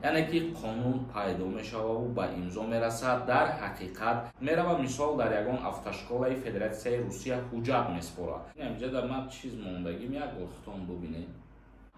яъне ки қонун пайдо мешавад ба имзо мерасад. дар ҳақиқат мерава мисол дар ягон автошколаи федератсияи русия ҳуҷҷат меспорад. инҷа дар ман чиз мондагим як бор хутон бубинед.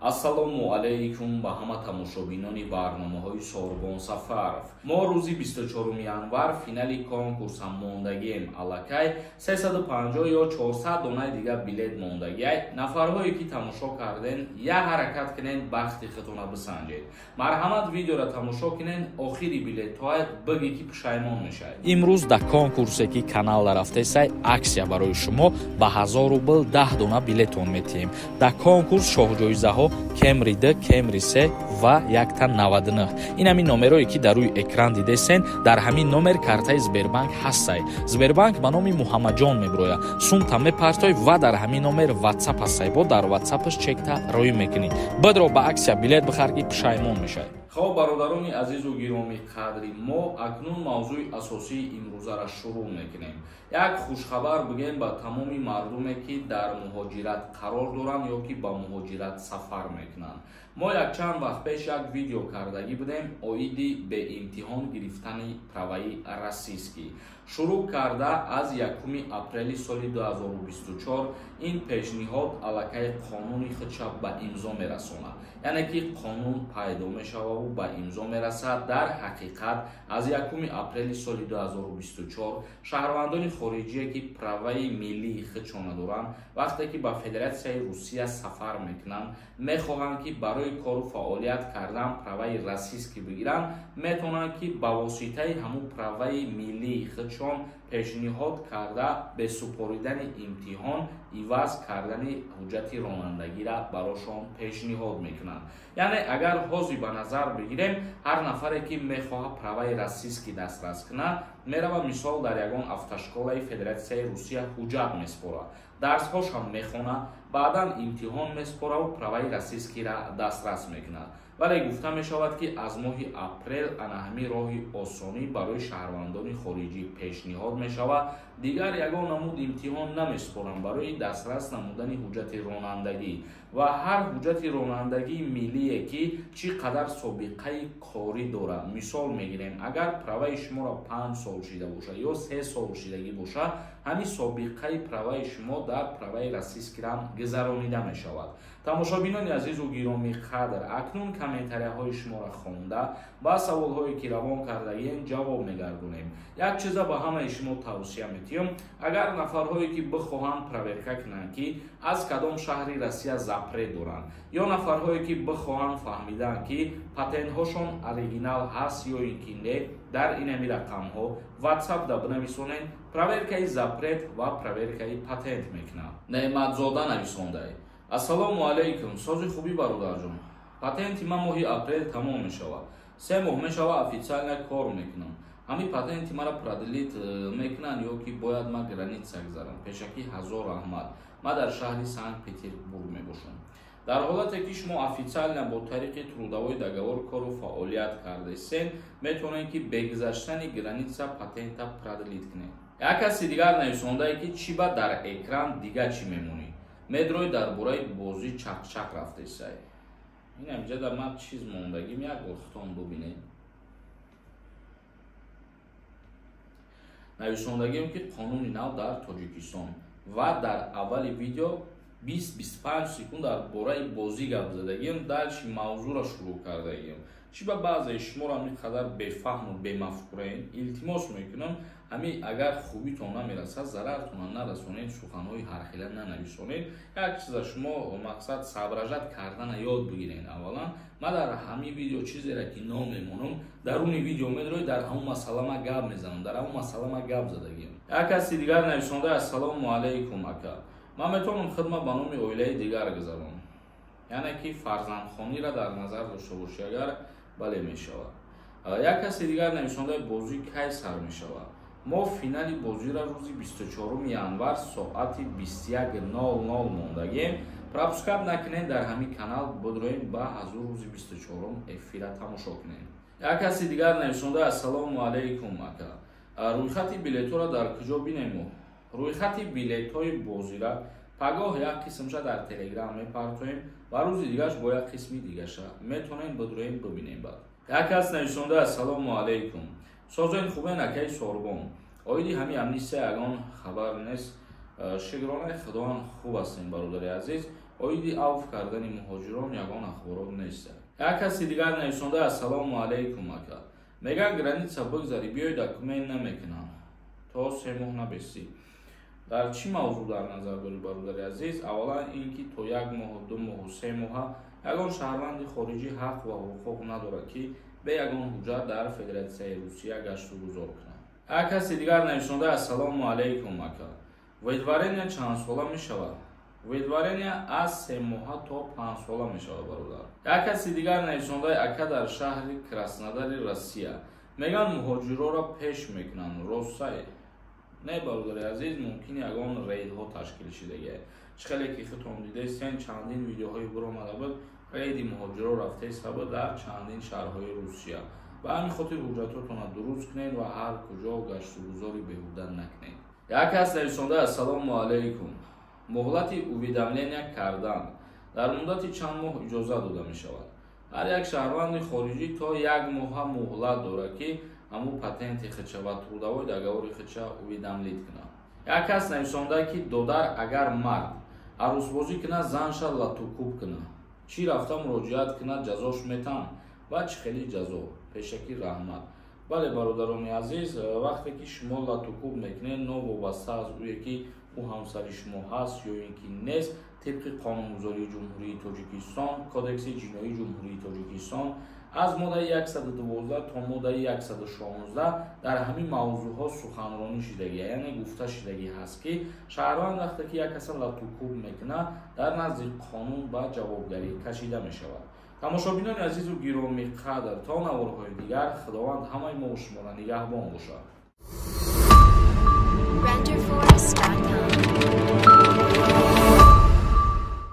ассалому алайкум ба ҳама тамошобинони барномаҳои Сорбон Сафаров. мо рӯзи 24 январ финали конкурсам мондагием. аллакай 350 ё 400 донаи дига билет мондагиай. нафарҳое ки тамошо карден як ҳаракат кинен, бахти худтона бисанҷед. марҳамат видеора тамошо кинен, охири билетҳои биги ки пушаймон мешавед. имрӯз дар конкурсе ки каналда рафтесай аксия барои шумо ба 1000 рубл 10 дона билетон метиҳем. дар конкурс шоҳҷоизаҳо Camry D, Camry C ва 199. ин ҳамин номерое ки дар рӯи экран дидесен, дар ҳамин номер картаи Сбербанк ҳастай. Сбербанк ба номи Муҳаммаҷон меброяд. сумта мепартой ва дар ҳамин номер WhatsApp ҳастай. бо дар WhatsApp-аш чекта роӣ мекунӣ. бидро ба аксия билет бихар ки пушаймон мешавед. хоб бародарони азизу гироми қадри, мо акнун мавзӯи асосии имрӯзаро шурӯъ мекунем. як хушхабар бигем ба тамоми мардуме ки дар муҳоҷират қарор доранд ё ки ба муҳоҷират сафар мекунанд. мо якчанд вақт пеш як видео кардагӣ будем оиди бе имтиҳон гирифтани праваи расистӣ. шурӯъ карда аз 1 апрели соли 2024 ин пешниҳод аллакай қонуни худша ба имзо мерасонад. яъне ки қонун пайдо мешавад ба имзо мерасад. дар ҳақиқат аз 1 апрели соли 2024 шаҳрвандони хориҷие ки праваи миллии худшона доранд, вақте ки ба Федератсияи Русия сафар мекунанд, мехоҳанд ки барои кору фаъолият кардан праваи расистӣ бигиранд, метавонанд ки ба воситаи ҳамун праваи миллии худшон пешниҳод карда бе супоридани имтиҳон иваз кардани ҳуҷҷати ронандагиро барошон пешниҳод мекунанд. яъне агар ҳозир ба назар бигирем, ҳар нафаре ки мехоҳад праваи расистӣ дастрас кунад, мерава мисол дар ягон автошколаи Федератсияи Русия ҳуҷҷат меспорад. дарсҳошам мехонад, баъдан имтиҳон меспораву праваи расистскиро дастрас мекунад. вале гуфта мешавад ки аз моҳи апрел ана ҳамин роҳи осонӣ барои шаҳрвандони хориҷӣ пешниҳод мешавад. дигар ягон намуд имтиҳон намеспоранд барои дастрас намудани ҳуҷҷати ронандагӣ ва ҳар ҳуҷҷати ронандагии миллие ки чӣ қадар собиқаи корӣ дорад. мисол мегирем, агар праваи шуморо 5 сол шида бошад ё 3 сол шидагӣ бошад, ҳамин собиқаи праваи шумо дар праваи расистскирам гузаронида мешавад. тамошобинони азизу гироми қадр, акнун комментарияҳои шуморо хонда ба саволҳое ки равон кардагием ҷавоб мегардонем. як чиза ба ҳамаи шумо тавсия метиҳам, агар нафарҳое ки бихоҳанд проверка кунанд ки аз кадом шаҳри Россия запрет доранд ё нафарҳое ки бихоҳанд фаҳмиданд ки патентҳошон оригинал ҳаст ё ин ки не, дар инами рақамҳо WhatsApp-да бинависонед, проверкаи запрет ва проверкаи патент мекунанд. Неъматзода нависондай. ассалому алайкум, сози хубӣ бародарҷон. патенти ман моҳи апрел тамом мешавад. 3 моҳ мешавад официально кор мекунам. ҳамин патенти маро продлит мекунанд ё ки бояд ман граница гузарам. пешакӣ ҳазор раҳмат. ман дар шаҳри Санкт-Петербург мебошам. дар ҳолате ки шумо официально бо тариқи трудовой договор кору фаъолият кардесен, метавонед ки бе гузаштани граница патента продлит кунед. як каси дигар нависондае ки чӣ ба дар экран дига чӣ мемонӣ. медрои дар бораи бозӣ чақчақ рафтесай. ин ҳамҷа дар ман чиз мондагим, як бор хутон бубинед. нависондагим ки қонуни нав дар Тоҷикистон ва дар аввали видео 20-25 секунд дар бораи бозӣ гап задагим, дальши мавзӯъро шурӯъ кардагим. чӣ ба баъзеи шуморо ҳамин қадар бефаҳму бемафкураен, илтимос мекунам ҳамин агар хубитон намерасад, зарартона нарасонед, суханҳои ҳархела нанависонед. як чиза шумо мақсад сабражат кардана ёд бигиред. аввалан ман дар ҳамин видео чизеро ки номемонам, даруни видео медрои дар ҳамун масъала ман гап мезанам, дар ҳамун масъала ман гап задагим. як каси дигар нависонда ассалому алайкум ака. ман метавонам хидмат ба номи оилаи дигар гузаронам. яъне ки фарзандхониро дар назар дошта бошӣ, агар бале мешавад. як каси дигар нависондаи бозӣ кай сар мешавад. мо финали бозиро рӯзи 24 январ соати 21:00 мондагем. пропускат накунед, дар ҳамин канал бидроем ба аз рӯзи 24 эфира тамошо кунед. як каси дигар нависонда ассалому алайкум ака. рӯйхати билетҳоро дар куҷо бинемо? рӯйхати билетҳои бозира пагоҳ як қисмша дар телеграм мепартоем ва рӯзи дигаш бо як қисми дигаша метавонем бидроем бибинем. бад як кас нависонда ассалому алайкум. Созен хубен акай сорбон. Оиди ҳами амнистия ягон хабар нест. Шигронаи худоан хуб ҳастем бародари азиз. Оиди авф кардани муҳоҷирон ягон ахборот нест. Як каси дигар нависонда ассалому алайкум ака. Меган граница бигзари биёй документ намекунам. То 3 моҳ набеси. Дар чӣ мавзӯъ дар назар дорӣ бародари азиз? Аввалан ин ки то 1 моҳ, 2 моҳ, 3 моҳа ягон шаҳрванди хориҷӣ ҳақ ва ҳуқуқ надорад ки бе ягон ҳуҷҷат дар Федератсияи Русия гашту гузор кунад. Як каси дигар нависонда ассалому алайкум ака. Видварения чанд сола мешавад? Видварения аз 3 моҳа то 5 сола мешавад бародар. Як каси дигар нависонда ака дар шаҳри Краснодари Россия. Меган муҳоҷирора пеш мекунанд. Ростае? Не бародари азиз, мумкин ягон рейдҳо ташкил шидагӣ. Чихеле ки худтон дидестен чандин видеоҳои буромада буд, рейди муҳоҷиро рафтеста буд дар чандин шаҳрҳои Русия. Ба ҳамин хотир ҳуҷҷатотона дуруст кунед ва ҳар куҷо гашту гузори беҳуда накунед. Як кас нависонда ассалому алайкум. Муҳлати уведомления кардан. Дар муддати чанд моҳ иҷоза дода мешавад. Ҳар як шаҳрванди хориҷӣ то 1 моҳа муҳлат дорад ки ҳамун патенти хича ва трудовой договори хича уведомлит кунад. Як кас нависонда ки додар агар мард арӯсбозӣ кунад занша латукуб кунад. Чӣ рафта муроҷиат кунад ҷазош метан ва чӣ хели ҷазо? Пешакӣ раҳмат. бале бародарони азиз, вақте ки шумо латукуб мекунед новобаста аз ӯе ки ӯ ҳамсари шумо ҳаст ё ин ки нест, тибқи қонунгузории ҷумҳурии Тоҷикистон, кодекси ҷиноии ҷумҳурии Тоҷикистон аз моддаи 112 то моддаи 116 дар ҳамин мавзӯъҳо суханронӣ шидагӣ, яъне гуфта шидагӣ ҳаст ки шаҳрванд вақте ки як каса латукуб мекунад, дар назди қонун ба ҷавобгарӣ кашида мешавад. тамошобинони азизу гиромиқадр, то наворҳои дигар, худованд ҳамаи мо шуморо нигаҳбон бошад.